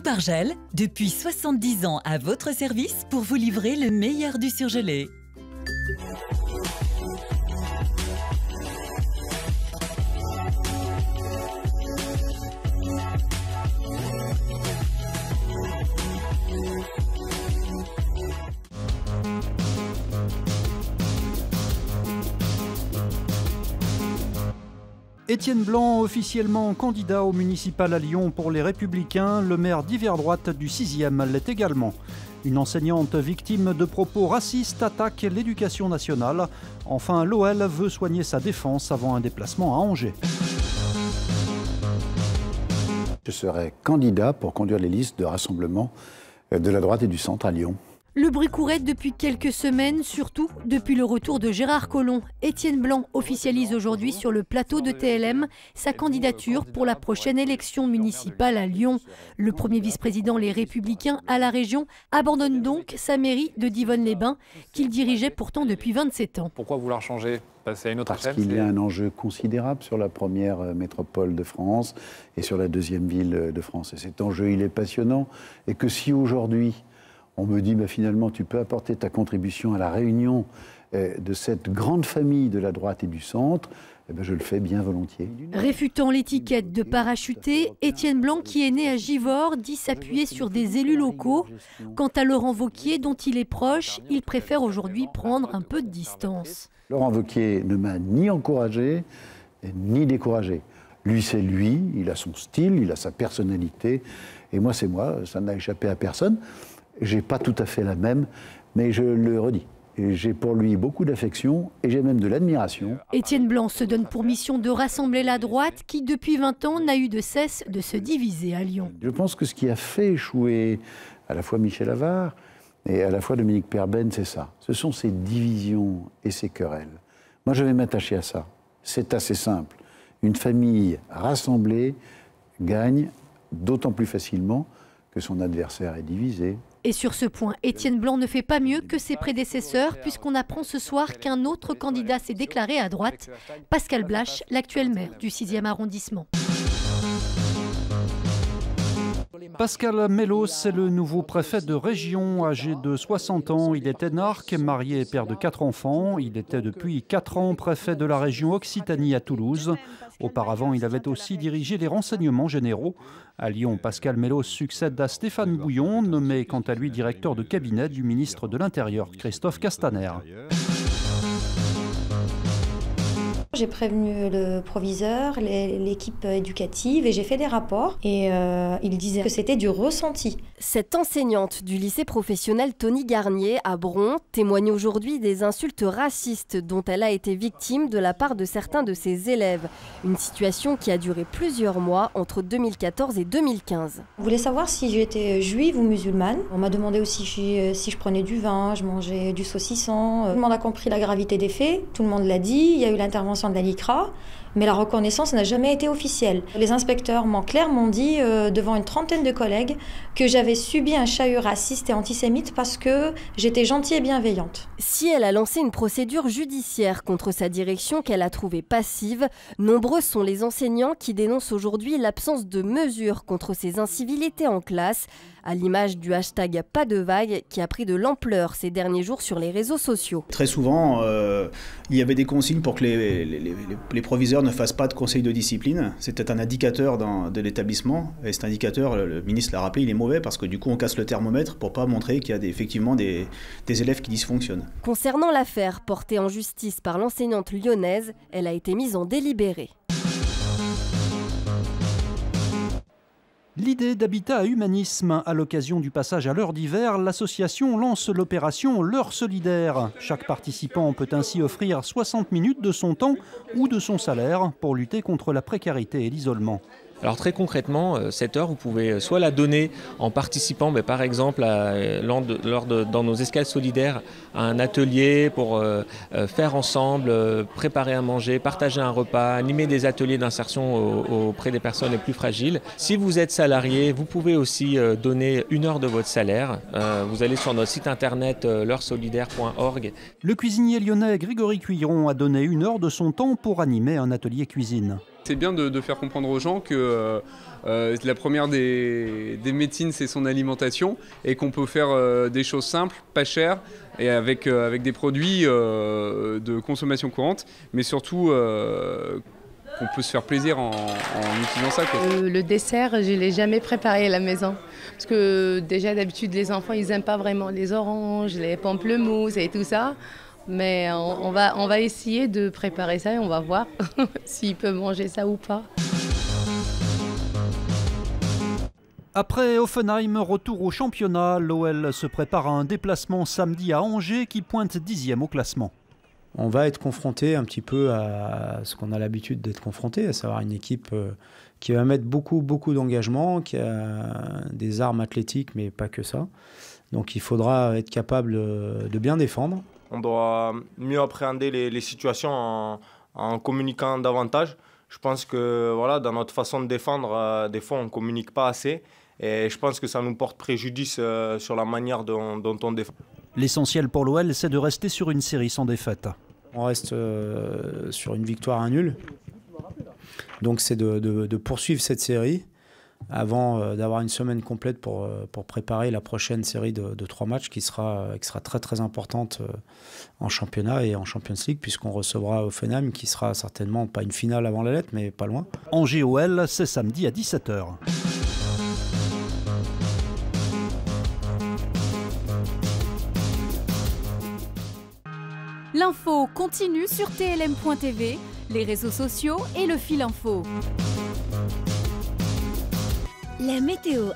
Soupe Argel, depuis 70 ans à votre service pour vous livrer le meilleur du surgelé. Étienne Blanc, officiellement candidat au municipal à Lyon pour les Républicains, le maire d'hiver droite du 6e l'est également. Une enseignante victime de propos racistes attaque l'éducation nationale. Enfin, l'OL veut soigner sa défense avant un déplacement à Angers. Je serai candidat pour conduire les listes de rassemblement de la droite et du centre à Lyon. Le bruit courait depuis quelques semaines, surtout depuis le retour de Gérard Collomb. Étienne Blanc officialise aujourd'hui sur le plateau de TLM sa candidature pour la prochaine élection municipale à Lyon. Le premier vice-président Les Républicains à la région abandonne donc sa mairie de Divonne-les-Bains qu'il dirigeait pourtant depuis 27 ans. Pourquoi vouloir changer, passer à une autre échelle? Parce qu'il y a un enjeu considérable sur la première métropole de France et sur la deuxième ville de France. Et cet enjeu, il est passionnant. Et que si aujourd'hui, on me dit, finalement, tu peux apporter ta contribution à la réunion de cette grande famille de la droite et du centre, je le fais bien volontiers. Réfutant l'étiquette de parachuté, Étienne Blanc, qui est né à Givors, dit s'appuyer sur des élus locaux. Quant à Laurent Wauquiez, dont il est proche, il préfère aujourd'hui prendre un peu de distance. Laurent Wauquiez ne m'a ni encouragé, ni découragé. Lui, c'est lui, il a son style, il a sa personnalité, et moi, c'est moi, ça n'a échappé à personne. J'ai pas tout à fait la même, mais je le redis. J'ai pour lui beaucoup d'affection et j'ai même de l'admiration. Étienne Blanc se donne pour mission de rassembler la droite qui, depuis 20 ans, n'a eu de cesse de se diviser à Lyon. Je pense que ce qui a fait échouer à la fois Michel Avart et à la fois Dominique Perben, c'est ça. Ce sont ces divisions et ces querelles. Moi, je vais m'attacher à ça. C'est assez simple. Une famille rassemblée gagne d'autant plus facilement que son adversaire est divisé. Et sur ce point, Étienne Blanc ne fait pas mieux que ses prédécesseurs, puisqu'on apprend ce soir qu'un autre candidat s'est déclaré à droite, Pascal Blache, l'actuel maire du 6e arrondissement. Pascal Mellos est le nouveau préfet de région, âgé de 60 ans. Il est énarque, marié et père de 4 enfants. Il était depuis 4 ans préfet de la région Occitanie à Toulouse. Auparavant, il avait aussi dirigé les renseignements généraux. À Lyon, Pascal Mellos succède à Stéphane Bouillon, nommé quant à lui directeur de cabinet du ministre de l'Intérieur, Christophe Castaner. J'ai prévenu le proviseur, l'équipe éducative et j'ai fait des rapports et il disait que c'était du ressenti. Cette enseignante du lycée professionnel Tony Garnier à Bron témoigne aujourd'hui des insultes racistes dont elle a été victime de la part de certains de ses élèves. Une situation qui a duré plusieurs mois entre 2014 et 2015. On voulait savoir si j'étais juive ou musulmane. On m'a demandé aussi si je prenais du vin, je mangeais du saucisson. Tout le monde a compris la gravité des faits, tout le monde l'a dit, il y a eu l'intervention de la LICRA, mais la reconnaissance n'a jamais été officielle. Les inspecteurs m'ont clairement dit, devant une trentaine de collègues, que j'avais subi un chahut raciste et antisémite parce que j'étais gentille et bienveillante. Si elle a lancé une procédure judiciaire contre sa direction qu'elle a trouvée passive, nombreux sont les enseignants qui dénoncent aujourd'hui l'absence de mesures contre ces incivilités en classe, à l'image du hashtag Pas de vague qui a pris de l'ampleur ces derniers jours sur les réseaux sociaux. Très souvent, il y avait des consignes pour que les proviseurs ne fassent pas de conseil de discipline. C'était un indicateur de l'établissement et cet indicateur, le ministre l'a rappelé, il est mauvais parce que du coup on casse le thermomètre pour pas montrer qu'il y a effectivement des élèves qui dysfonctionnent. Concernant l'affaire portée en justice par l'enseignante lyonnaise, elle a été mise en délibéré. L'idée d'habitat à humanisme. À l'occasion du passage à l'heure d'hiver, l'association lance l'opération L'heure solidaire. Chaque participant peut ainsi offrir 60 minutes de son temps ou de son salaire pour lutter contre la précarité et l'isolement. Alors très concrètement, cette heure, vous pouvez soit la donner en participant, par exemple, dans nos escales solidaires, à un atelier pour faire ensemble, préparer à manger, partager un repas, animer des ateliers d'insertion auprès des personnes les plus fragiles. Si vous êtes salarié, vous pouvez aussi donner 1 heure de votre salaire. Vous allez sur notre site internet l'heuresolidaire.org. Le cuisinier lyonnais Grégory Cuilleron a donné 1 heure de son temps pour animer un atelier cuisine. C'est bien de faire comprendre aux gens que la première des médecines, c'est son alimentation et qu'on peut faire des choses simples, pas chères et avec des produits de consommation courante, mais surtout qu'on peut se faire plaisir en utilisant ça, quoi. Le dessert, je ne l'ai jamais préparé à la maison. Parce que déjà d'habitude, les enfants, ils n'aiment pas vraiment les oranges, les pamplemousses et tout ça. Mais on va essayer de préparer ça et on va voir s'ils peuvent manger ça ou pas. Après Offenheim, retour au championnat. L'OL se prépare à un déplacement samedi à Angers qui pointe 10e au classement. On va être confronté un petit peu à ce qu'on a l'habitude d'être confronté, à savoir une équipe qui va mettre beaucoup d'engagement, qui a des armes athlétiques, mais pas que ça. Donc il faudra être capable de bien défendre. On doit mieux appréhender les situations en communiquant davantage. Je pense que voilà, dans notre façon de défendre, des fois on ne communique pas assez. Et je pense que ça nous porte préjudice sur la manière dont on défend. L'essentiel pour l'OL, c'est de rester sur une série sans défaite. On reste sur une victoire, un nul. Donc c'est de poursuivre cette série avant d'avoir une semaine complète pour préparer la prochaine série de 3 matchs qui sera très importante en championnat et en Champions League, puisqu'on recevra Offenheim qui sera certainement pas une finale avant la lettre, mais pas loin. Angers-OL, c'est samedi à 17h. L'info continue sur TLM.tv, les réseaux sociaux et le fil info. La météo.